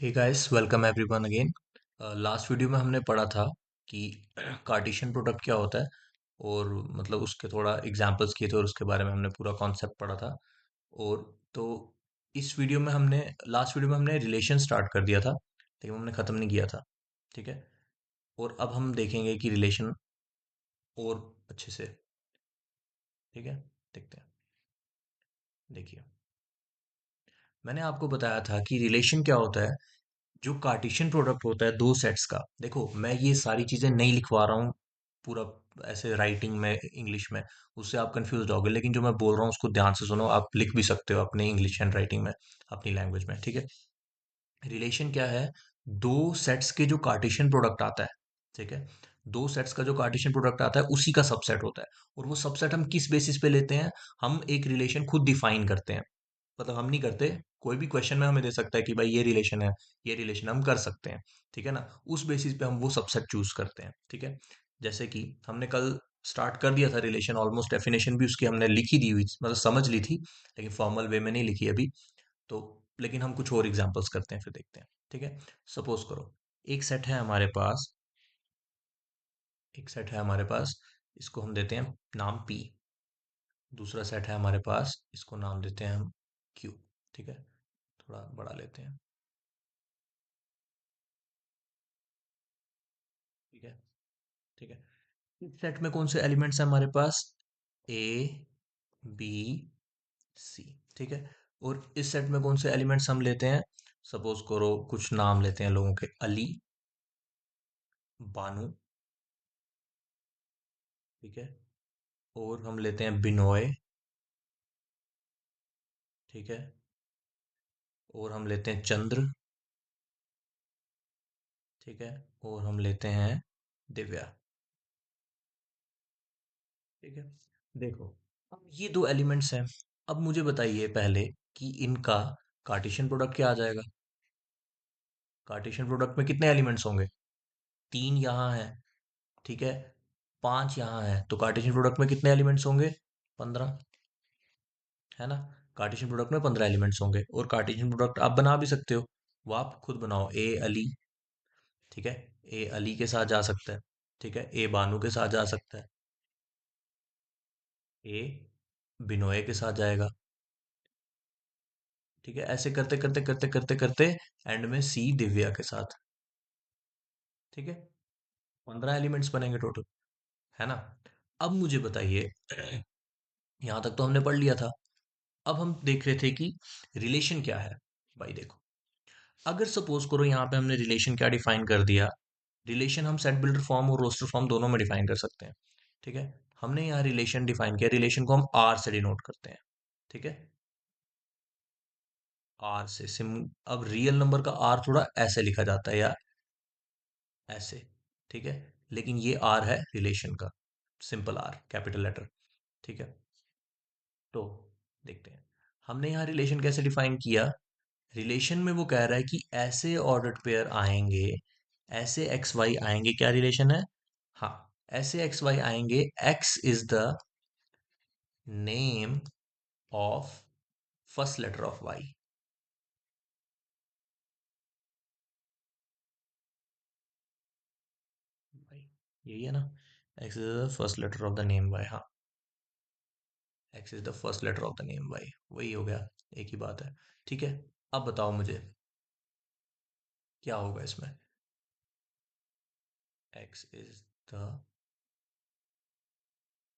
हे guys, welcome everyone again. Last video में हमने पढ़ा था कि कार्टेशियन प्रोडक्ट क्या होता है और मतलब उसके थोड़ा एग्जांपल्स किए थे और उसके बारे में हमने पूरा कॉन्सेप्ट पढ़ा था। और तो इस वीडियो में हमने लास्ट वीडियो में हमने रिलेशन स्टार्ट कर दिया था, लेकिन हमने ख़त्म नहीं किया था। ठीक है। और अब हम देखेंगे कि रिलेशन और अच्छे से। ठीक है, देखते हैं। देखिए, मैंने आपको बताया था कि रिलेशन क्या होता है। जो कार्टेशियन प्रोडक्ट होता है दो सेट्स का। देखो, मैं ये सारी चीजें नहीं लिखवा रहा हूँ पूरा ऐसे राइटिंग में इंग्लिश में, उससे आप कंफ्यूज होगे। लेकिन जो मैं बोल रहा हूँ उसको ध्यान से सुनो, आप लिख भी सकते हो अपने इंग्लिश हैंड राइटिंग में, अपनी लैंग्वेज में। ठीक है। रिलेशन क्या है? दो सेट्स के जो कार्टेशियन प्रोडक्ट आता है। ठीक है। दो सेट्स का जो कार्टेशियन प्रोडक्ट आता है उसी का सबसेट होता है। और वो सबसेट हम किस बेसिस पे लेते हैं? हम एक रिलेशन खुद डिफाइन करते हैं। मतलब हम नहीं करते, कोई भी क्वेश्चन में हमें दे सकता है कि भाई ये रिलेशन है, ये रिलेशन हम कर सकते हैं। ठीक है ना। उस बेसिस पे हम वो सबसेट चूज करते हैं। ठीक है। जैसे कि हमने कल स्टार्ट कर दिया था रिलेशन, ऑलमोस्ट डेफिनेशन भी उसकी हमने लिखी दी हुई, मतलब समझ ली थी, लेकिन फॉर्मल वे में नहीं लिखी अभी। तो लेकिन हम कुछ और एग्जांपल्स करते हैं, फिर देखते हैं। ठीक है। सपोज करो, एक सेट है हमारे पास, एक सेट है हमारे पास, इसको हम देते हैं नाम पी। दूसरा सेट है हमारे पास, इसको नाम देते हैं हम क्यू। ठीक है। थोड़ा बड़ा लेते हैं। ठीक है। ठीक है। इस सेट में कौन से एलिमेंट्स हैं हमारे पास? ए, बी, सी। ठीक है। और इस सेट में कौन से एलिमेंट्स हम लेते हैं? सपोज करो कुछ नाम लेते हैं लोगों के, अली, बानू। ठीक है। और हम लेते हैं बिनोय। ठीक है। और हम लेते हैं चंद्र। ठीक है। और हम लेते हैं दिव्या। ठीक है। देखो, अब ये दो एलिमेंट्स हैं। अब मुझे बताइए पहले कि इनका कार्टेशियन प्रोडक्ट क्या आ जाएगा। कार्टेशियन प्रोडक्ट में कितने एलिमेंट्स होंगे? तीन यहाँ है। ठीक है। पांच यहाँ है, तो कार्टेशियन प्रोडक्ट में कितने एलिमेंट्स होंगे? 15। है ना। कार्टेशियन प्रोडक्ट में 15 एलिमेंट्स होंगे। और कार्टेशियन प्रोडक्ट आप बना भी सकते हो, वो आप खुद बनाओ। ए अली। ठीक है। ए अली के साथ जा सकता है। ठीक है। ए बानू के साथ जा सकता है। ए बिनोए के साथ जाएगा। ठीक है। ऐसे करते करते करते करते करते एंड में सी दिव्या के साथ। ठीक है। 15 एलिमेंट्स बनेंगे टोटल। है ना। अब मुझे बताइए, यहां तक तो हमने पढ़ लिया था। अब हम देख रहे थे कि रिलेशन क्या है। भाई देखो, अगर सपोज करो यहाँ पे हमने रिलेशन क्या डिफाइन कर दिया। रिलेशन हम सेट बिल्डर फॉर्म और रोस्टर फॉर्म दोनों में डिफाइन कर सकते हैं। ठीक है। हमने यहाँ रिलेशन डिफाइन किया, रिलेशन को हम आर से डिनोट करते हैं। ठीक है। आर से सिम। अब रियल नंबर का आर थोड़ा ऐसे लिखा जाता है या ऐसे। ठीक है। लेकिन ये आर है रिलेशन का, सिंपल आर, कैपिटल लेटर। ठीक है। तो देखते हैं हमने यहाँ रिलेशन कैसे डिफाइन किया। रिलेशन में वो कह रहा है कि ऐसे ऑर्डर्ड पेयर आएंगे, ऐसे एक्स वाई आएंगे। क्या रिलेशन है? हाँ, ऐसे एक्स वाई आएंगे। X is the name of first letter of Y. Y, यही है ना। X is the first letter of the name Y. हाँ, X is the first letter of the name Y, वही हो गया। एक ही बात है। ठीक है। अब बताओ मुझे क्या होगा इसमें। X is the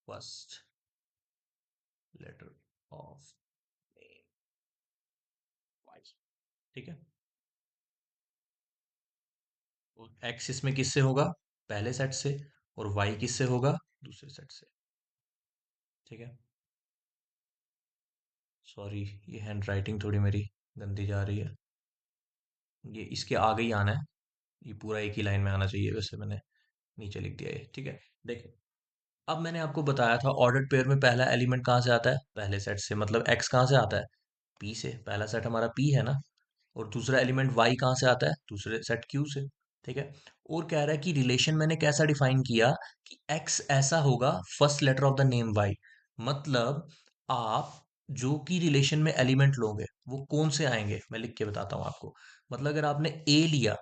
first letter of name Y. ठीक है। और एक्स इसमें किससे होगा? पहले सेट से। और वाई किससे होगा? दूसरे सेट से। ठीक है। सॉरी, ये हैंड राइटिंग थोड़ी मेरी गंदी जा रही है। ये इसके आगे ही आना है, ये पूरा एक ही लाइन में आना चाहिए, वैसे मैंने नीचे लिख दिया है। ठीक है। देखो, अब मैंने आपको बताया था ऑर्डर्ड पेयर में पहला एलिमेंट कहाँ से आता है? पहले सेट से। मतलब एक्स कहाँ से आता है? पी से। पहला सेट हमारा पी है ना। और दूसरा एलिमेंट वाई कहाँ से आता है? दूसरे सेट क्यू से। ठीक है। और कह रहा है कि रिलेशन मैंने कैसा डिफाइन किया कि एक्स ऐसा होगा first letter of the name Y. मतलब आप जो कि रिलेशन में एलिमेंट लोगे वो कौन से आएंगे, मैं लिख के बताता हूँ आपको। मतलब अगर आपने ए लिया,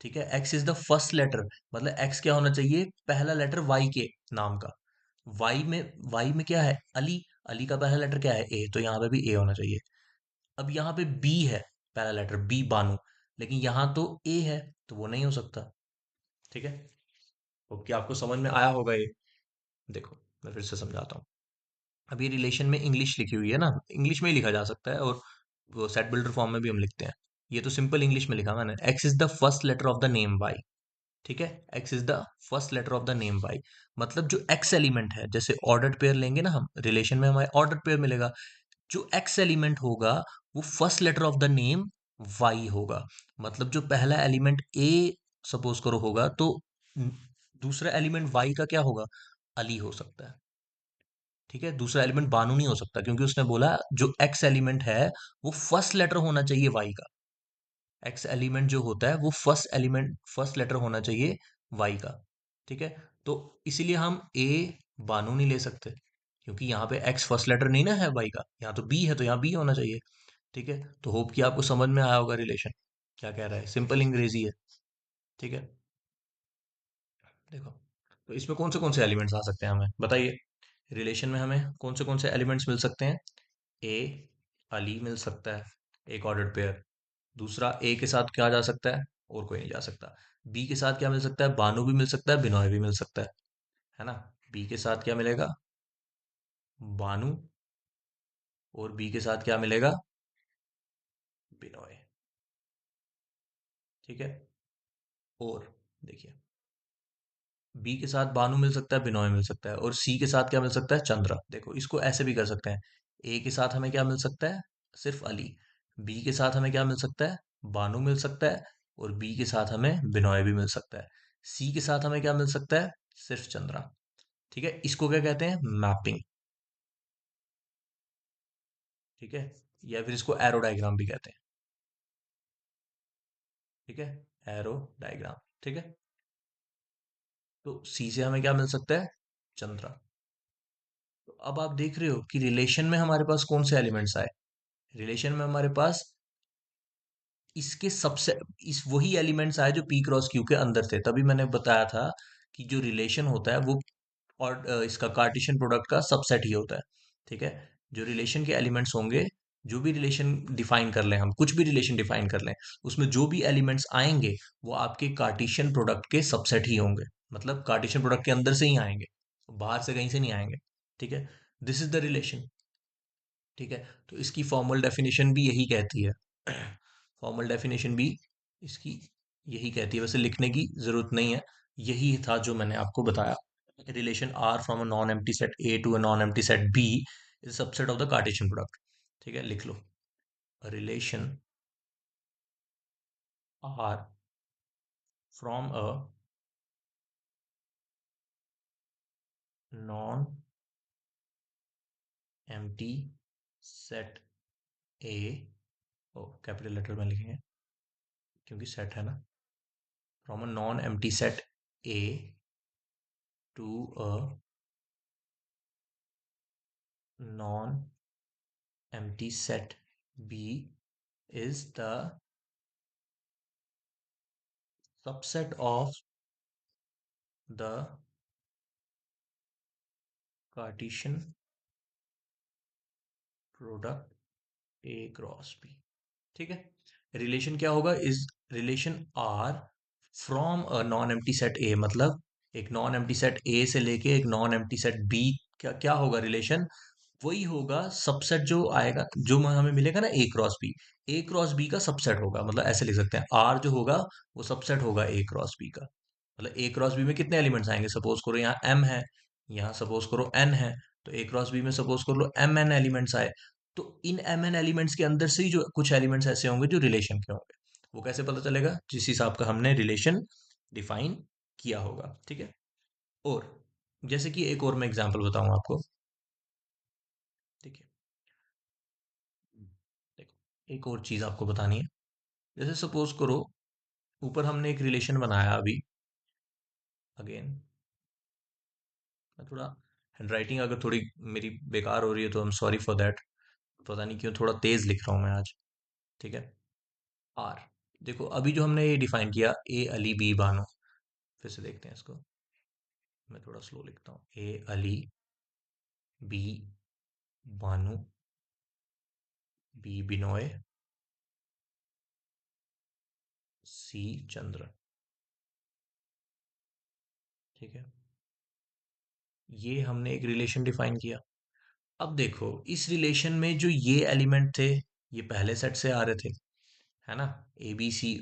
ठीक है, X is the first letter, मतलब एक्स क्या होना चाहिए, पहला लेटर वाई के नाम का। वाई में क्या है, अली, अली का पहला लेटर क्या है, ए, तो यहाँ पे भी ए होना चाहिए। अब यहाँ पे बी है, पहला लेटर बी, बानू, लेकिन यहाँ तो ए है, तो वो नहीं हो सकता। ठीक है, तो क्या आपको समझ में आया होगा ये? देखो, मैं फिर से समझाता हूँ। अब ये रिलेशन में इंग्लिश लिखी हुई है ना, इंग्लिश में ही लिखा जा सकता है, और वो सेट बिल्डर फॉर्म में भी हम लिखते हैं। ये तो सिंपल इंग्लिश में लिखा मैंने, X is the first letter of the name Y. ठीक है, X is the first letter of the name Y, मतलब जो एक्स एलिमेंट है, जैसे ऑर्डर्ड पेयर लेंगे ना हम, रिलेशन में हमें ऑर्डर्ड पेयर मिलेगा, जो एक्स एलिमेंट होगा वो first letter of the name Y होगा। मतलब जो पहला एलिमेंट ए सपोज करो होगा, तो दूसरा एलिमेंट वाई का क्या होगा, अली हो सकता है। ठीक है, दूसरा एलिमेंट बानू नहीं हो सकता, क्योंकि उसने बोला जो एक्स एलिमेंट है वो फर्स्ट लेटर होना चाहिए वाई का। एक्स एलिमेंट जो होता है वो फर्स्ट लेटर होना चाहिए वाई का। ठीक है, तो इसीलिए हम ए बानू नहीं ले सकते, क्योंकि यहाँ पे एक्स फर्स्ट लेटर नहीं ना है वाई का, यहाँ तो बी है, तो यहाँ बी होना चाहिए। ठीक है, तो होप कि आपको समझ में आया होगा रिलेशन क्या कह रहा है, सिंपल अंग्रेजी है। ठीक है, देखो, तो इसमें कौन से एलिमेंट्स आ सकते हैं हमें बताइए। रिलेशन में हमें कौन से एलिमेंट्स मिल सकते हैं, ए, अली मिल सकता है, एक ऑर्डर्ड पेयर। दूसरा, ए के साथ क्या जा सकता है, और कोई नहीं जा सकता। बी के साथ क्या मिल सकता है, बानू भी मिल सकता है, बिनोय भी मिल सकता है ना। बी के साथ क्या मिलेगा, बानू, और बी के साथ क्या मिलेगा, बिनोय। ठीक है, और देखिए, बी के साथ बानू मिल सकता है, बिनोय मिल सकता है, और सी के साथ क्या मिल सकता है, चंद्रा। देखो, इसको ऐसे भी कर सकते हैं, ए के साथ हमें क्या मिल सकता है, सिर्फ अली। बी के साथ हमें क्या मिल सकता है, बानू मिल सकता है, और बी के साथ हमें बिनोय भी मिल सकता है। सी के साथ हमें क्या मिल सकता है, सिर्फ चंद्रा। ठीक है, इसको क्या कहते हैं, मैपिंग। ठीक है, या फिर इसको एरो डायग्राम भी कहते हैं। ठीक है, एरो डायग्राम। ठीक है, तो सी से हमें क्या मिल सकता है, चंद्रा। तो अब आप देख रहे हो कि रिलेशन में हमारे पास कौन से एलिमेंट्स आए। रिलेशन में हमारे पास इसके सबसे इस वही एलिमेंट्स आए जो पी क्रॉस क्यू के अंदर थे, तभी मैंने बताया था कि जो रिलेशन होता है वो, और इसका कार्टेशियन प्रोडक्ट का सबसेट ही होता है। ठीक है, जो रिलेशन के एलिमेंट्स होंगे, जो भी रिलेशन डिफाइन कर लें, हम कुछ भी रिलेशन डिफाइन कर लें, उसमें जो भी एलिमेंट्स आएंगे वो आपके कार्टेशियन प्रोडक्ट के सबसेट ही होंगे। मतलब कार्टेशियन प्रोडक्ट के अंदर से ही आएंगे, बाहर से कहीं से नहीं आएंगे। ठीक है, दिस इज द रिलेशन। ठीक है, तो इसकी फॉर्मल डेफिनेशन भी यही कहती है। फॉर्मल डेफिनेशन भी इसकी यही कहती है, वैसे लिखने की जरूरत नहीं है, यही था जो मैंने आपको बताया। Relation R from a non empty set A to a non empty set B is subset of the Cartesian product. ठीक है, लिख लो, relation R from a non empty set A, ओ कैपिटल लेटर में लिखेंगे क्योंकि सेट है ना, from a non empty set A to a non empty set B is the subset of the Cartesian product A cross B। ठीक है, relation क्या होगा, is relation R from a non empty set A, मतलब एक non empty set ए से लेके एक non empty set B, क्या क्या होगा रिलेशन, वही होगा सबसेट जो आएगा, जो हमें मिलेगा ना ए क्रॉस बी का सबसेट होगा, मतलब ऐसे लिख सकते हैं, आर जो होगा वो सबसेट होगा ए क्रॉस बी का। मतलब ए क्रॉस बी में कितने एलिमेंट्स आएंगे, सपोज करो यहाँ एम है, यहाँ सपोज करो एन है, तो ए क्रॉस बी में सपोज कर लो एम एन एलिमेंट्स आए, तो इन एम एन एलिमेंट्स के अंदर से ही जो कुछ एलिमेंट्स ऐसे होंगे जो रिलेशन के होंगे। वो कैसे पता चलेगा, जिस हिसाब का हमने रिलेशन डिफाइन किया होगा। ठीक है, और जैसे कि एक और मैं एग्जांपल बताऊं आपको। देखिए, देखो, एक और चीज आपको बतानी है। जैसे सपोज करो, ऊपर हमने एक रिलेशन बनाया अभी, अगेन मैं थोड़ा हैंडराइटिंग अगर थोड़ी मेरी बेकार हो रही है तो I am sorry for that. पता नहीं क्यों थोड़ा तेज लिख रहा हूँ मैं आज। ठीक है। आर। देखो अभी जो हमने ये डिफाइन किया, ए अली बी बानो। फिर से देखते हैं इसको। मैं थोड़ा स्लो लिखता हूँ। ए अली, बी बानो, बी बिनोय, सी चंद्र। ठीक है। ये हमने एक रिलेशन डिफाइन किया। अब देखो इस रिलेशन में जो ये एलिमेंट थे, ये पहले सेट से आ रहे थे, है ना। ए बी सी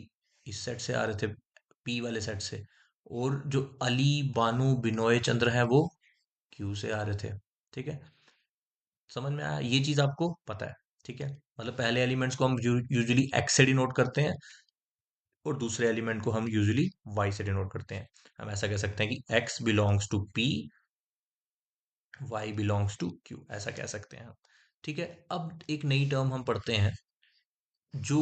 इस सेट से आ रहे थे, पी वाले सेट से। और जो अली बानू बिनोय चंद्र है वो क्यू से आ रहे थे। ठीक है। समझ में आया, ये चीज आपको पता है। ठीक है। मतलब पहले एलिमेंट्स को हम यूजुअली एक्स से डिनोट करते हैं, और दूसरे एलिमेंट को हम यूजुअली वाई से डिनोट करते हैं। हम ऐसा कह सकते हैं कि X belongs to P, Y belongs to Q, ऐसा कह सकते हैं हम। ठीक है। अब एक नई टर्म हम पढ़ते हैं, जो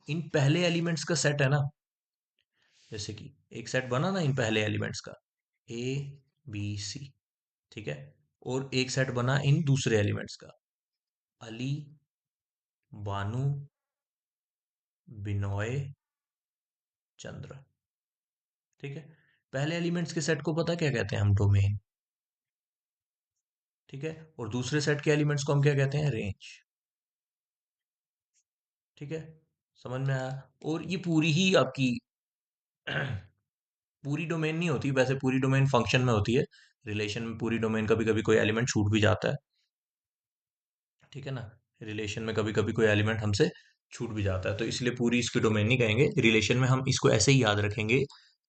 इन पहले एलिमेंट्स का सेट है ना। जैसे कि एक सेट बना ना इन पहले एलिमेंट्स का, ए बी सी। ठीक है। और एक सेट बना इन दूसरे एलिमेंट्स का, अली बानू बिनोय चंद्र। ठीक है। पहले एलिमेंट्स के सेट को पता क्या कहते हैं हम, डोमेन। ठीक है। और दूसरे सेट के एलिमेंट्स को हम क्या कहते हैं, रेंज। ठीक है। समझ में आया। और ये पूरी ही आपकी पूरी डोमेन नहीं होती वैसे, पूरी डोमेन फंक्शन में होती है। रिलेशन में पूरी डोमेन, कभी कभी कोई एलिमेंट छूट भी जाता है। ठीक है ना। रिलेशन में कभी कभी कोई एलिमेंट हमसे छूट भी जाता है, तो इसलिए पूरी इसकी डोमेन नहीं कहेंगे। रिलेशन में हम इसको ऐसे ही याद रखेंगे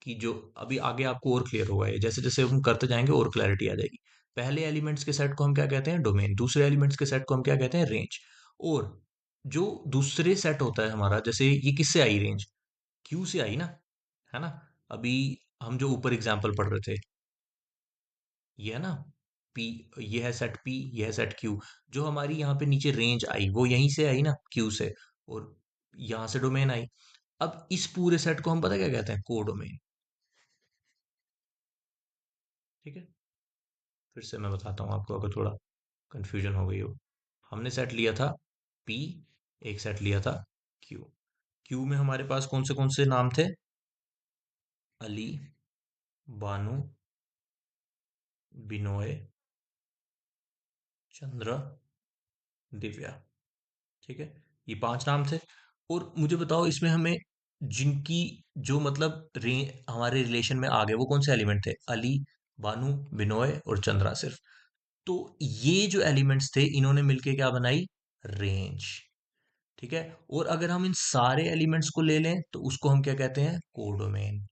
कि जो अभी आगे आपको और क्लियर होगा, ये जैसे जैसे हम करते जाएंगे और क्लैरिटी आ जाएगी। पहले एलिमेंट्स के सेट को हम क्या कहते हैं, डोमेन। दूसरे एलिमेंट्स के सेट को हम क्या कहते हैं, रेंज। और जो दूसरे सेट होता है हमारा, जैसे ये किससे आई रेंज, क्यू से आई ना, है ना। अभी हम जो ऊपर एग्जाम्पल पढ़ रहे थे, ये है ना पी, ये है सेट पी, ये है सेट क्यू। जो हमारी यहाँ पे नीचे रेंज आई वो यहीं से आई ना, क्यू से। और यहाँ से डोमेन आई। अब इस पूरे सेट को हम पता क्या कहते हैं, कोडोमेन। ठीक है। फिर से मैं बताता हूँ आपको, अगर थोड़ा कंफ्यूजन हो गई हो। हमने सेट लिया था पी, एक सेट लिया था क्यू। क्यू में हमारे पास कौन से नाम थे, अली बानू बिनोय चंद्र दिव्या। ठीक है। ये पांच नाम थे। और मुझे बताओ इसमें हमें जिनकी जो मतलब हमारे रिलेशन में आ गए वो कौन से एलिमेंट थे, अली बानू बिनोय और चंद्रा सिर्फ। तो ये जो एलिमेंट्स थे इन्होंने मिलके क्या बनाई, रेंज। ठीक है। और अगर हम इन सारे एलिमेंट्स को ले लें तो उसको हम क्या कहते हैं, कोडोमेन।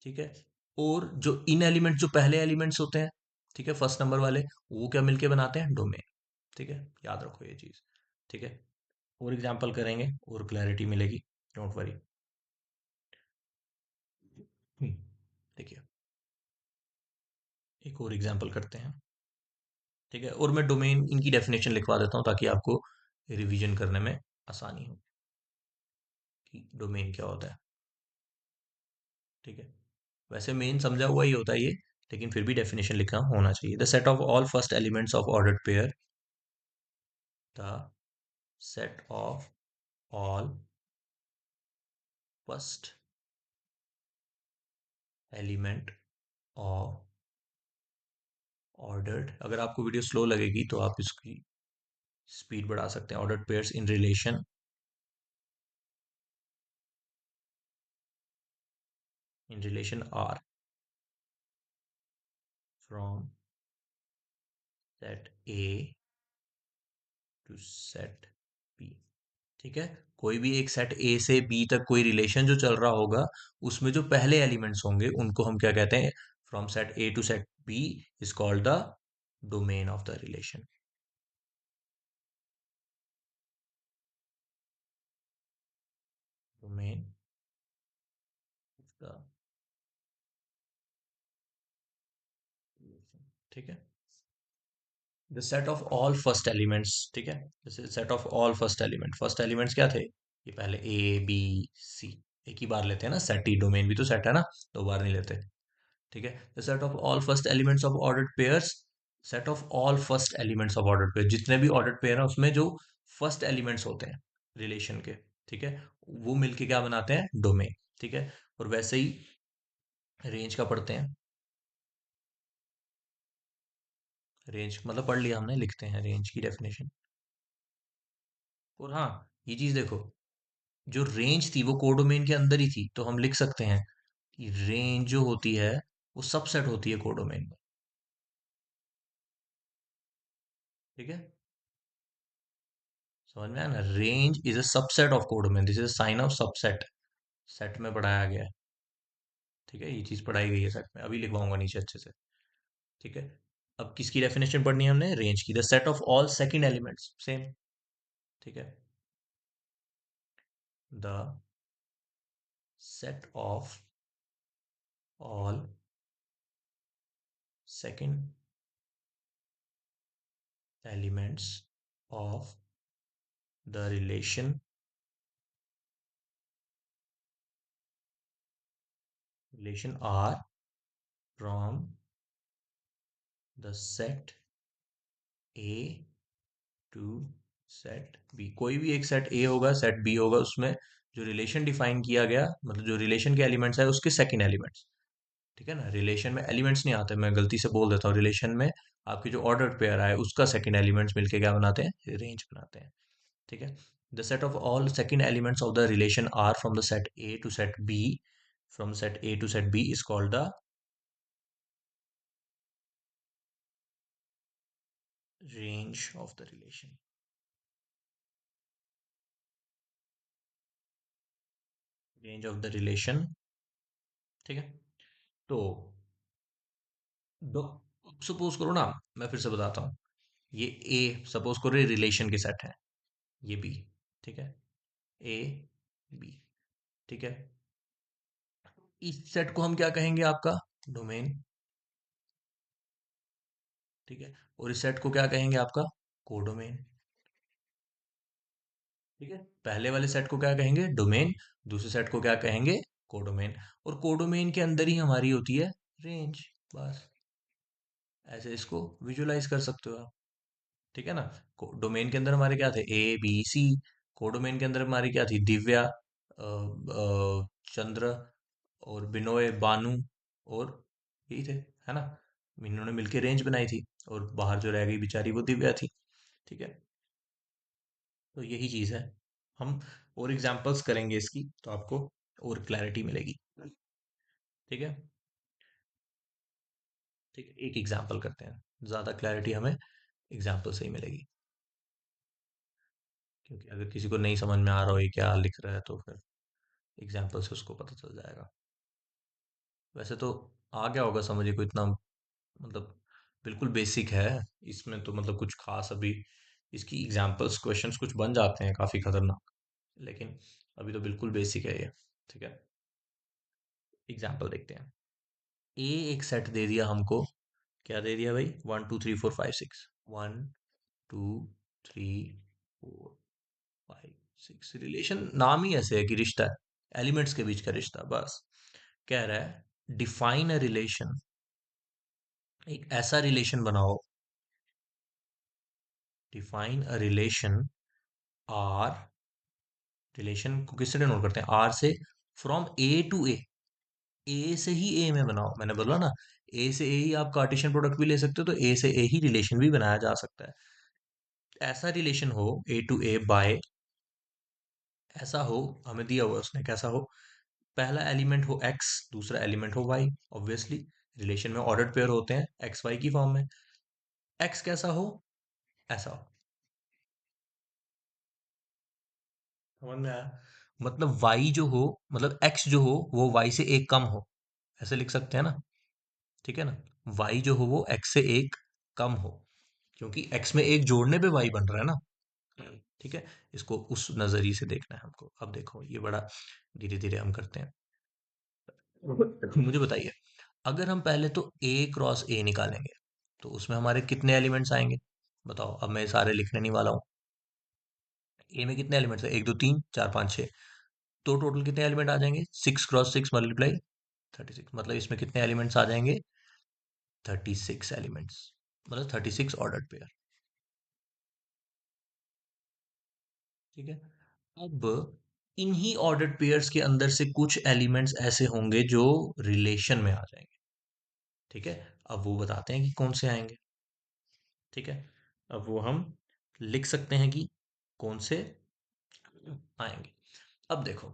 ठीक है। और जो इन एलिमेंट, जो पहले एलिमेंट्स होते हैं, ठीक है, फर्स्ट नंबर वाले, वो क्या मिलके बनाते हैं, डोमेन। ठीक है। याद रखो ये चीज। ठीक है। और एग्जाम्पल करेंगे और क्लैरिटी मिलेगी, डोंट वरी। देखिए एक और एग्जाम्पल करते हैं। ठीक है। और मैं डोमेन इनकी डेफिनेशन लिखवा देता हूँ ताकि आपको रिवीजन करने में आसानी हो कि डोमेन क्या होता है। ठीक है। वैसे मेन समझा हुआ ही होता है ये, लेकिन फिर भी डेफिनेशन लिखना होना चाहिए। The set of all first elements of ordered pair, the set of all first element of ordered. अगर आपको वीडियो स्लो लगेगी तो आप इसकी स्पीड बढ़ा सकते हैं। Ordered pairs in relation R from set A to set B. ठीक है। कोई भी एक सेट ए से बी तक कोई रिलेशन जो चल रहा होगा, उसमें जो पहले एलिमेंट्स होंगे उनको हम क्या कहते हैं, from set A to set B is called the domain of the relation. Domain of the relation. ठीक है। The set of all first elements. ठीक है। जैसे set of all first elements क्या थे, ये पहले ए बी सी। एक ही बार लेते हैं ना, सेट ही, डोमेन भी तो सेट है ना, दो बार नहीं लेते। ठीक है। The set of all first elements of ordered pairs, set of all first elements of ordered pair, जितने भी ऑर्डर्ड पेयर है उसमें जो फर्स्ट एलिमेंट्स होते हैं रिलेशन के, ठीक है, वो मिलके क्या बनाते हैं, डोमेन। ठीक है। और वैसे ही रेंज का पढ़ते हैं। रेंज मतलब पढ़ लिया हमने, लिखते हैं रेंज की डेफिनेशन। और हाँ, ये चीज देखो, जो रेंज थी वो कोडोमेन के अंदर ही थी, तो हम लिख सकते हैं कि रेंज जो होती है वो सबसेट होती है कोडोमेन में। ठीक है, समझ में आया ना, range is a subset of codomain, this is a sign of subset, set में पढ़ाया गया है। ठीक है, ये चीज पढ़ाई गई है सेट में, अभी लिखवाऊंगा नीचे अच्छे से। ठीक है। अब किसकी डेफिनेशन पढ़नी है हमने, रेंज की, the set of all second elements, same. ठीक है, the set of all second elements of the relation R from the set A to set B. कोई भी एक सेट ए होगा, सेट बी होगा, उसमें जो रिलेशन डिफाइन किया गया, मतलब जो रिलेशन के एलिमेंट्स है उसके सेकंड एलिमेंट्स। ठीक है ना, रिलेशन में एलिमेंट्स नहीं आते, मैं गलती से बोल देता हूँ, रिलेशन में आपकी जो ऑर्डर पेयर है उसका सेकंड एलिमेंट्स मिलके क्या बनाते हैं, रेंज बनाते हैं। ठीक है। The set of all second elements of the relation R from the set A to set B, from set A to set B is called the range of the relation. Range of the relation. ठीक है। तो दो, suppose करो ना, मैं फिर से बताता हूँ, ये ए सपोज करो ये रिलेशन के सेट है, ये बी। ठीक है, ए बी। ठीक है, इस सेट को हम क्या कहेंगे, आपका डोमेन। ठीक है, और इस सेट को क्या कहेंगे, आपका कोडोमेन। ठीक है, पहले वाले सेट को क्या कहेंगे, डोमेन, दूसरे सेट को क्या कहेंगे, कोडोमेन। और कोडोमेन के अंदर ही हमारी होती है रेंज, बस ऐसे इसको विजुलाइज कर सकते हो आप। ठीक है ना, डोमेन के अंदर हमारे क्या थे, ए बी सी। कोडोमेन के अंदर हमारी क्या थी, दिव्या, चंद्र, और बिनोय, बानू, और यही थे, है ना। इन्होंने मिलके रेंज बनाई थी, और बाहर जो रह गई बेचारी वो दिव्या थी। ठीक है, तो यही चीज है। हम और एग्जांपल्स करेंगे इसकी, तो आपको और क्लैरिटी मिलेगी। ठीक है। ठीक है, एक एग्जांपल करते हैं, ज्यादा क्लैरिटी हमें एग्जांपल से ही मिलेगी, क्योंकि अगर किसी को नहीं समझ में आ रहा हो ये क्या लिख रहा है, तो फिर एग्जाम्पल से उसको पता चल जाएगा। वैसे तो आ गया होगा समझ, को इतना मतलब बिल्कुल बेसिक है, इसमें तो मतलब कुछ खास अभी इसकी एग्जाम्पल्स क्वेश्चंस कुछ बन जाते हैं काफी खतरनाक, लेकिन अभी तो बिल्कुल बेसिक है ये। ठीक है, एग्जाम्पल देखते हैं। ए एक सेट दे दिया हमको, क्या दे दिया भाई, 1 2 3 4 5 6, 1 2 3 4 5 6, रिलेशन नाम ही ऐसे है कि रिश्ता है, एलिमेंट्स के बीच का रिश्ता, बस। कह रहा है डिफाइन अ रिलेशन, एक ऐसा रिलेशन बनाओ, define a relation R, relation को किससे डिनोट करते हैं, आर से, फ्रॉम ए टू ए से ही ए में बनाओ, मैंने बोला ना, ए से ए ही आप कार्टेशियन प्रोडक्ट भी ले सकते हो, तो ए से ए ही रिलेशन भी बनाया जा सकता है। ऐसा रिलेशन हो ए टू ए बाय, ऐसा हो, हमें दिया हुआ है उसने कैसा हो, पहला एलिमेंट हो एक्स, दूसरा एलिमेंट हो वाई, ऑब्वियसली रिलेशन में ऑर्डर्ड पेयर होते हैं एक्स वाई की फॉर्म में। एक्स कैसा हो, ऐसा हो, समझ में आया, मतलब y जो हो, मतलब x जो हो वो y से एक कम हो, ऐसे लिख सकते हैं ना। ठीक है ना, y जो हो वो x से एक कम हो, क्योंकि x में एक जोड़ने पे y बन रहा है ना। ठीक है, इसको उस नजरिए से देखना है हमको। अब देखो ये बड़ा धीरे धीरे हम करते हैं। मुझे बताइए, अगर हम पहले तो a क्रॉस a निकालेंगे, तो उसमें हमारे कितने एलिमेंट्स आएंगे, बताओ। अब मैं सारे लिखने नहीं वाला हूँ। ए में कितने एलिमेंट्स है, 1 2 3 4 5 6, तो टोटल कितने एलिमेंट आ जाएंगे, 6 क्रॉस 6 मल्टीप्लाई 36 मतलब इसमें कितने एलिमेंट्स आ जाएंगे? 36 एलिमेंट्स, मतलब 36 ऑर्डर्ड पेयर। ठीक है। अब इन्हीं ऑर्डर्ड पेयर्स के अंदर से कुछ एलिमेंट्स ऐसे होंगे जो रिलेशन में आ जाएंगे। ठीक है। अब वो बताते हैं कि कौन से आएंगे। ठीक है। अब वो हम लिख सकते हैं कि कौन से आएंगे। अब देखो,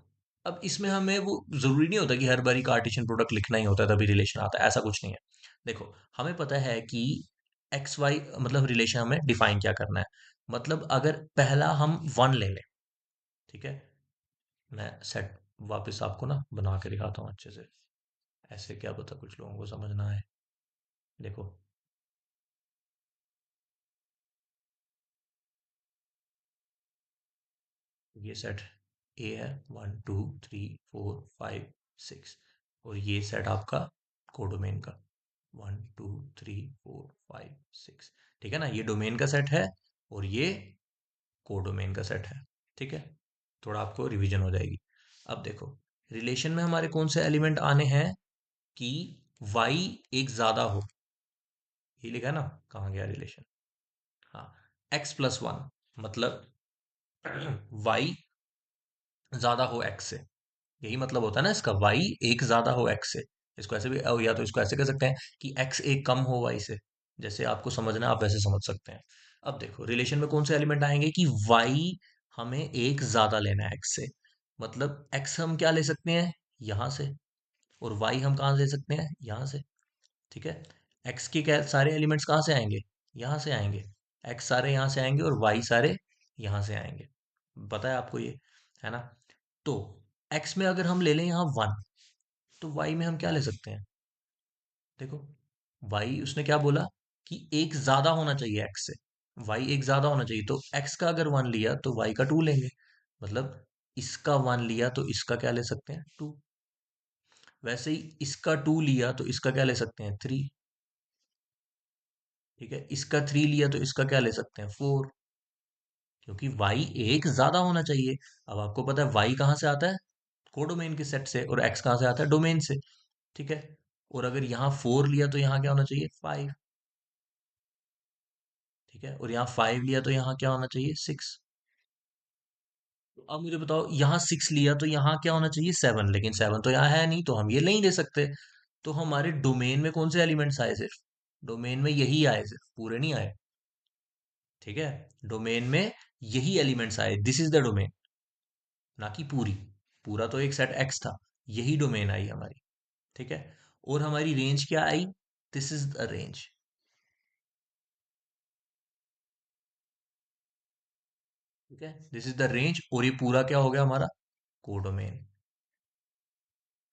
अब इसमें हमें वो जरूरी नहीं होता कि हर बारी कार्टेशियन प्रोडक्ट लिखना ही होता है तभी रिलेशन आता है, ऐसा कुछ नहीं है। देखो, हमें पता है कि एक्स वाई मतलब रिलेशन हमें डिफाइन क्या करना है। मतलब अगर पहला हम वन ले लें, ठीक है, मैं सेट वापस आपको ना बना के दिखाता हूँ अच्छे से, ऐसे क्या पता कुछ लोगों को समझना है। देखो, ये सेट ए है, 1 2 3 4 5 6, और ये सेट आपका कोडोमेन का 1 2 3 4 5 6। ठीक है ना, ये डोमेन का सेट है और ये कोडोमेन का सेट है। ठीक है, थोड़ा आपको रिवीजन हो जाएगी। अब देखो, रिलेशन में हमारे कौन से एलिमेंट आने हैं कि y एक ज्यादा हो, ये लिखा है ना, कहाँ गया रिलेशन, हाँ, x+1 मतलब y ज्यादा हो x से, यही मतलब होता है ना इसका, y एक ज्यादा हो x से। इसको ऐसे भी, या तो इसको ऐसे कह सकते हैं कि x एक कम हो y से। जैसे आपको समझना है आप वैसे समझ सकते हैं। अब देखो, रिलेशन में कौन से एलिमेंट आएंगे कि y हमें एक ज्यादा लेना है x से। मतलब x हम क्या ले सकते हैं, यहां से, और y हम कहाँ से ले सकते हैं, यहां से। ठीक है। x के क्या सारे एलिमेंट्स कहाँ से आएंगे, यहां से आएंगे। x सारे यहां से आएंगे और y सारे यहां से आएंगे। पता है आपको ये, है ना। तो x में अगर हम ले लें यहाँ 1, तो y में हम क्या ले सकते हैं। देखो, y उसने क्या बोला कि एक ज्यादा होना चाहिए x से, y एक ज्यादा होना चाहिए, तो x का अगर 1 लिया तो y का 2 लेंगे। मतलब इसका 1 लिया तो इसका क्या ले सकते हैं, 2। वैसे ही इसका 2 लिया तो इसका क्या ले सकते हैं, 3। ठीक है, इसका 3 लिया तो इसका क्या ले सकते हैं, 4। क्योंकि y एक ज्यादा होना चाहिए। अब आपको पता है y कहाँ से आता है, कोडोमेन के सेट से, और x कहाँ से आता है, डोमेन से। ठीक है। और अगर यहाँ 4 लिया तो यहाँ क्या होना चाहिए, 5। ठीक है, और यहाँ 5 लिया तो यहाँ क्या होना चाहिए, 6। तो अब मुझे बताओ, यहाँ 6 लिया तो यहाँ क्या होना चाहिए, 7, लेकिन 7 तो यहाँ है नहीं, तो हम ये नहीं दे सकते। तो हमारे डोमेन में कौन से एलिमेंट्स आए, सिर्फ डोमेन में यही आए, सिर्फ पूरे नहीं आए। ठीक है, डोमेन में यही एलिमेंट्स आए, दिस इज द डोमेन, ना कि पूरी, पूरा तो एक सेट एक्स था, यही डोमेन आई हमारी। ठीक है, और हमारी रेंज क्या आई, दिस इज द रेंज। ठीक है, दिस इज द रेंज, और ये पूरा क्या हो गया हमारा, कोडोमेन।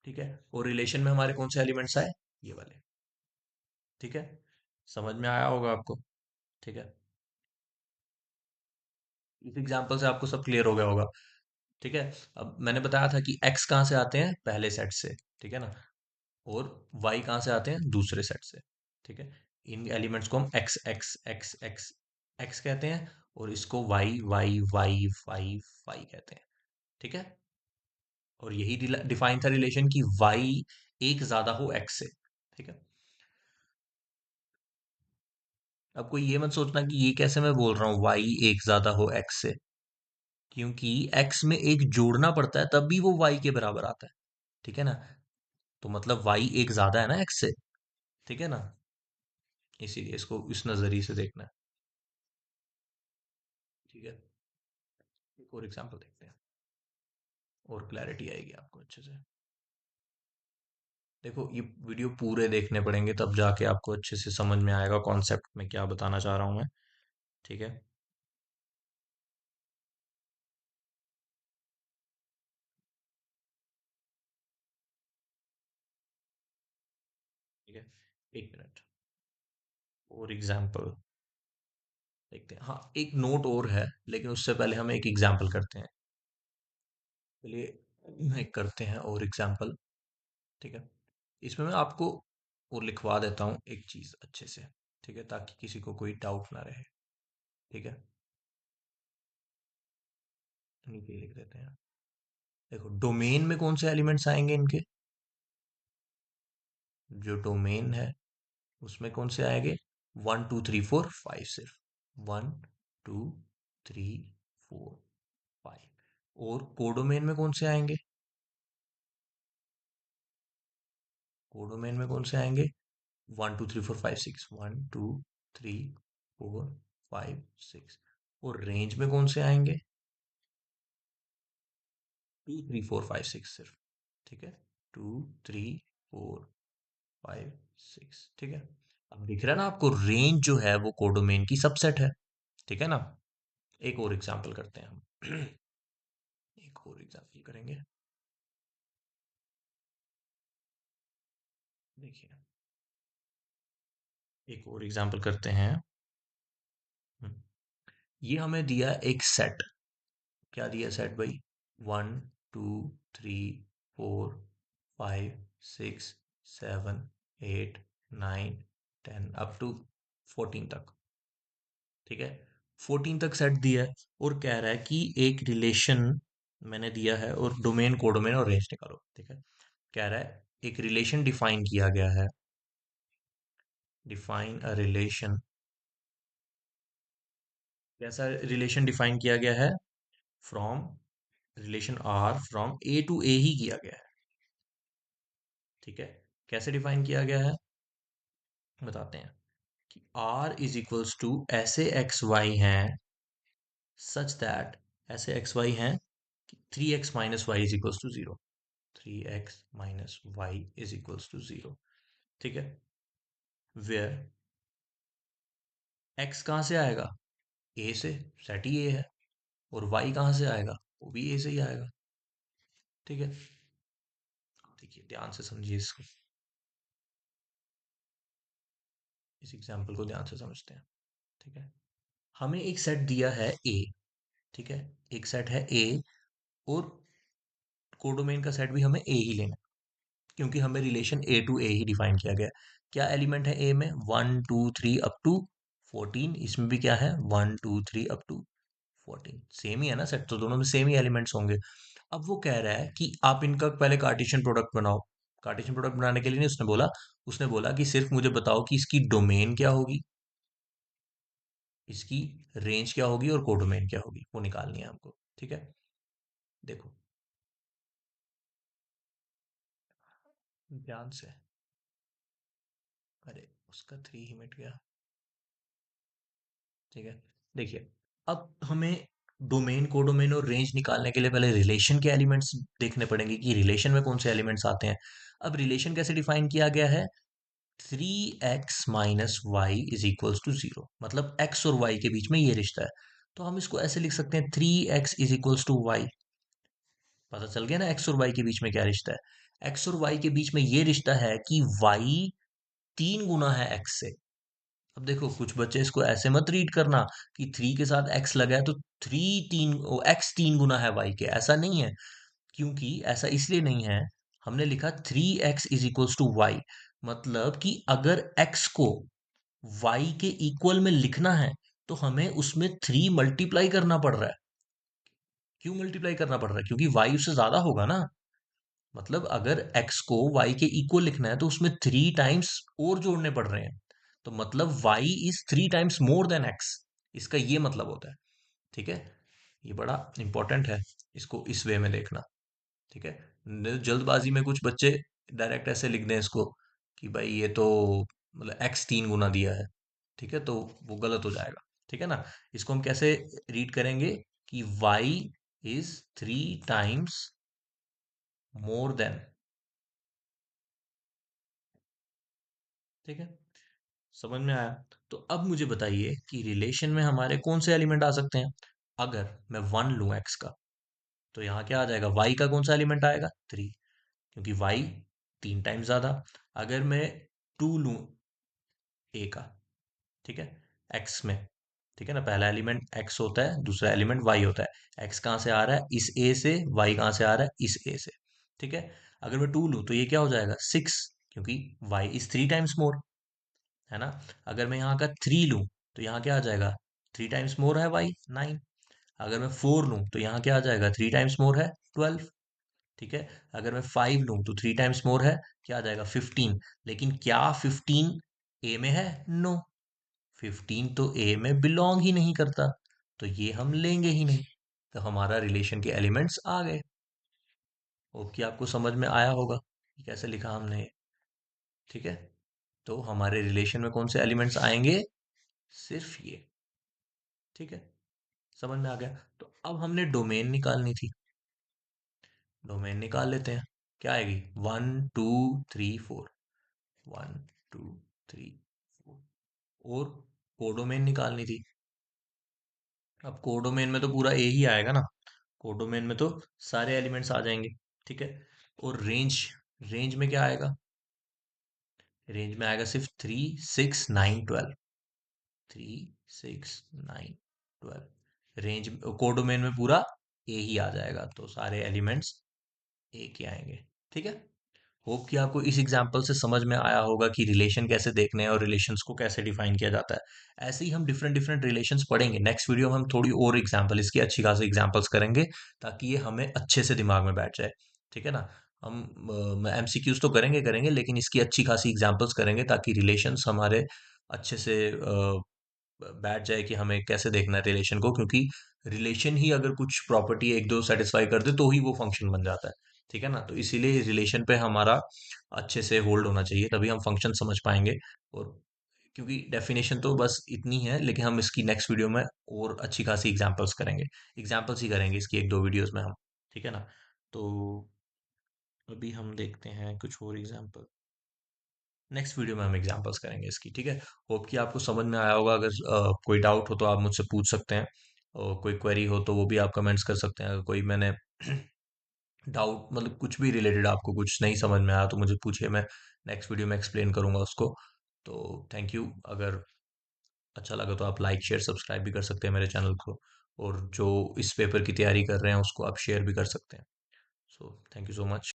ठीक है, और रिलेशन में हमारे कौन से एलिमेंट्स आए, ये वाले। ठीक है, समझ में आया होगा आपको। ठीक है, इस एग्जांपल से आपको सब क्लियर हो गया होगा। ठीक है, अब मैंने बताया था कि x कहाँ से आते हैं, पहले सेट से। ठीक है ना, और y कहाँ से आते हैं, दूसरे सेट से। ठीक है, इन एलिमेंट्स को हम x x x x x कहते हैं, और इसको y y y y y कहते हैं। ठीक है, और यही डिफाइन था रिलेशन कि y एक ज्यादा हो x से। ठीक है। अब कोई ये मत सोचना कि ये कैसे मैं बोल रहा हूँ y एक ज्यादा हो x से, क्योंकि x में एक जोड़ना पड़ता है तब भी वो y के बराबर आता है। ठीक है ना, तो मतलब y एक ज्यादा है ना x से। ठीक है ना, इसीलिए इसको इस नजरिए से देखना है। ठीक है, एक और एग्जांपल देखते हैं, और क्लैरिटी आएगी आपको अच्छे से। देखो, ये वीडियो पूरे देखने पड़ेंगे तब जाके आपको अच्छे से समझ में आएगा कॉन्सेप्ट में क्या बताना चाह रहा हूं मैं। ठीक है। ठीक है, एक मिनट, और एग्जांपल देखते हैं। हाँ, एक नोट और है, लेकिन उससे पहले हम एक एग्जांपल करते हैं। चलिए एक करते हैं और एग्जांपल। ठीक है, इसमें मैं आपको और लिखवा देता हूँ एक चीज अच्छे से। ठीक है, ताकि किसी को कोई डाउट ना रहे। ठीक है, नीचे लिख देते हैं। देखो, डोमेन में कौन से एलिमेंट्स आएंगे इनके, जो डोमेन है उसमें कौन से आएंगे? 1 2 3 4 5 सिर्फ 1 2 3 4 5। और कोडोमेन में कौन से आएंगे? कोडोमेन में कौन से आएंगे? 1 2 3 4 5 6 1 2 3 4 5 6। और रेंज में कौन से आएंगे? 2 3 4 5 6 सिर्फ। ठीक है, 2 3 4 5 6। ठीक है, अब दिख रहा है ना आपको, रेंज जो है वो कोडोमेन की सबसेट है। ठीक है ना? एक और एग्जांपल करते हैं हम। एक और एग्जांपल करेंगे। देखिए, एक और एग्जांपल करते हैं। हम्म, ये हमें दिया एक सेट। क्या दिया सेट भाई? 1 2 3 4 5 6 7 8 9 10 अप टू 14 तक। ठीक है, 14 तक सेट दिया है। और कह रहा है कि एक रिलेशन मैंने दिया है और डोमेन कोडोमेन और रेंज निकालो। ठीक है, कह रहा है एक रिलेशन डिफाइन किया गया है। Define a relation. कैसा रिलेशन डिफाइन किया गया है? From, relation R from A to A ही किया गया है। ठीक है, कैसे डिफाइन किया गया है बताते हैं। कि आर इज इक्वल्स टू ऐसे एक्स वाई हैं, सच दैट, ऐसे एक्स वाई हैं कि 3x - y is equals to 0। 3x - y is equals to 0। ठीक है, वेयर x कहाँ से आएगा? a से, सेट ही a है। और y कहाँ से आएगा? वो भी a से ही आएगा। ठीक है, देखिए ध्यान से समझिए इसको, इस एग्जाम्पल को ध्यान से समझते हैं। ठीक है, हमें एक सेट दिया है a। ठीक है, एक सेट है a, और कोडोमेन का सेट भी हमें a ही लेना है, क्योंकि हमें रिलेशन ए टू ए ही डिफाइन किया गया है। क्या एलिमेंट है ए में? 1 2 3 अप टू 14। इसमें भी क्या है? 1 2 3 अप टू 14। सेम ही है ना सेट, तो दोनों में सेम ही एलिमेंट्स होंगे। अब वो कह रहा है कि आप इनका पहले कार्टेशियन प्रोडक्ट बनाओ। कार्टेशियन प्रोडक्ट बनाने के लिए नहीं, उसने बोला कि सिर्फ मुझे बताओ कि इसकी डोमेन क्या होगी, इसकी रेंज क्या होगी, और कोडोमेन क्या होगी, वो निकालनी है हमको। ठीक है, देखो ध्यान से। अरे उसका 3 ही मिट गया। ठीक है, देखिए, अब हमें डोमेन कोडोमेन और रेंज निकालने के लिए पहले रिलेशन के एलिमेंट्स देखने पड़ेंगे कि रिलेशन में कौन से एलिमेंट्स आते हैं। अब रिलेशन कैसे डिफाइन किया गया है? 3x - y is equals to 0, मतलब x और y के बीच में ये रिश्ता है। तो हम इसको ऐसे लिख सकते हैं, 3x is equals to y। पता चल गया ना x और y के बीच में क्या रिश्ता है? x और y के बीच में ये रिश्ता है कि y 3 गुना है x से। अब देखो, कुछ बच्चे इसको ऐसे मत रीड करना कि 3 के साथ x लगा है तो थ्री तीन x 3 गुना है y के, ऐसा नहीं है। क्योंकि ऐसा इसलिए नहीं है, हमने लिखा 3x is equals to y, मतलब कि अगर x को y के इक्वल में लिखना है तो हमें उसमें 3 मल्टीप्लाई करना पड़ रहा है। क्यों मल्टीप्लाई करना पड़ रहा है? क्योंकि y उससे ज्यादा होगा ना। मतलब अगर x को y के इक्वल लिखना है तो उसमें 3 टाइम्स और जोड़ने पड़ रहे हैं। तो मतलब y is 3 times more than x, इसका ये मतलब होता है। ठीक है, ये बड़ा इंपॉर्टेंट है, इसको इस वे में देखना। ठीक है, जल्दबाजी में कुछ बच्चे डायरेक्ट ऐसे लिख दें इसको कि भाई ये तो मतलब x 3 गुना दिया है। ठीक है, तो वो गलत हो जाएगा। ठीक है ना? इसको हम कैसे रीड करेंगे कि y is 3 times more than. ठीक है, समझ में आया? तो अब मुझे बताइए कि रिलेशन में हमारे कौन से एलिमेंट आ सकते हैं। अगर मैं 1 लूं x का, तो यहाँ क्या आ जाएगा? y का कौन सा एलिमेंट आएगा? 3, क्योंकि y 3 टाइम्स ज्यादा। अगर मैं 2 लूं a का, ठीक है, x में, ठीक है ना, पहला एलिमेंट x होता है, दूसरा एलिमेंट y होता है। x कहाँ से आ रहा है? इस a से। y कहाँ से आ रहा है? इस a से। ठीक है, अगर मैं 2 लूं तो ये क्या हो जाएगा? 6, क्योंकि y इज 3 टाइम्स मोर, है ना। अगर मैं यहाँ का 3 लूं तो यहाँ क्या आ जाएगा? 3 टाइम्स मोर है y, 9। अगर मैं 4 लूं तो यहाँ क्या आ जाएगा? 3 टाइम्स मोर है, 12। ठीक है। अगर मैं 5 लूँ तो 3 टाइम्स मोर है, क्या आ जाएगा 15। लेकिन क्या 15 ए में है? नो, 15 तो ए में बिलोंग ही नहीं करता, तो ये हम लेंगे ही नहीं। तो हमारा रिलेशन के एलिमेंट्स आ गए। होप कि आपको समझ में आया होगा कि कैसे लिखा हमने ये। ठीक है। तो हमारे रिलेशन में कौन से एलिमेंट्स आएंगे? सिर्फ ये। ठीक है, समझ में आ गया। तो अब हमने डोमेन निकालनी थी। डोमेन निकाल लेते हैं। क्या आएगी? 1 2 3 4। 1 2 3 4। और कोडोमेन निकालनी थी। अब कोडोमेन में तो पूरा ए ही आएगा ना। कोडोमेन में तो सारे एलिमेंट्स आ जाएंगे। ठीक है। और रेंज, रेंज में क्या आएगा? रेंज में आएगा सिर्फ 3 6 9 12। 3 6 9 12। रेंज, कोडोमेन में पूरा ए ही आ जाएगा, तो सारे एलिमेंट्स ए के आएंगे। ठीक है। होप कि आपको इस एग्जाम्पल से समझ में आया होगा कि रिलेशन कैसे देखने हैं और रिलेशंस को कैसे डिफाइन किया जाता है। ऐसे ही हम डिफरेंट डिफरेंट रिलेशंस पढ़ेंगे। नेक्स्ट वीडियो में हम थोड़ी और एग्जाम्पल, इसकी अच्छी खासी एग्जाम्पल्स करेंगे, ताकि ये हमें अच्छे से दिमाग में बैठ जाए। ठीक है ना। हम एमसीक्यूज तो करेंगे करेंगे, लेकिन इसकी अच्छी खासी एग्जाम्पल्स करेंगे ताकि रिलेशंस हमारे अच्छे से बैठ जाए कि हमें कैसे देखना है रिलेशन को। क्योंकि रिलेशन ही अगर कुछ प्रॉपर्टी एक दो सेटिस्फाई कर दे तो ही वो फंक्शन बन जाता है। ठीक है ना। तो इसीलिए रिलेशन पे हमारा अच्छे से होल्ड होना चाहिए, तभी हम फंक्शन समझ पाएंगे। और क्योंकि डेफिनेशन तो बस इतनी है, लेकिन हम इसकी नेक्स्ट वीडियो में और अच्छी खासी एग्जांपल्स करेंगे। एग्जांपल्स ही करेंगे इसकी एक दो वीडियोस में हम। ठीक है ना। तो अभी हम देखते हैं कुछ और एग्जांपल। नेक्स्ट वीडियो में हम एग्जांपल्स करेंगे इसकी। ठीक है। होप कि आपको समझ में आया होगा। अगर कोई डाउट हो तो आप मुझसे पूछ सकते हैं, और कोई क्वेरी हो तो वो भी आप कमेंट्स कर सकते हैं। अगर कोई मैंने डाउट, मतलब कुछ भी रिलेटेड आपको कुछ नहीं समझ में आया तो मुझे पूछिए, मैं नेक्स्ट वीडियो में एक्सप्लेन करूंगा उसको। तो थैंक यू। अगर अच्छा लगा तो आप लाइक शेयर सब्सक्राइब भी कर सकते हैं मेरे चैनल को, और जो इस पेपर की तैयारी कर रहे हैं उसको आप शेयर भी कर सकते हैं। So thank you so much.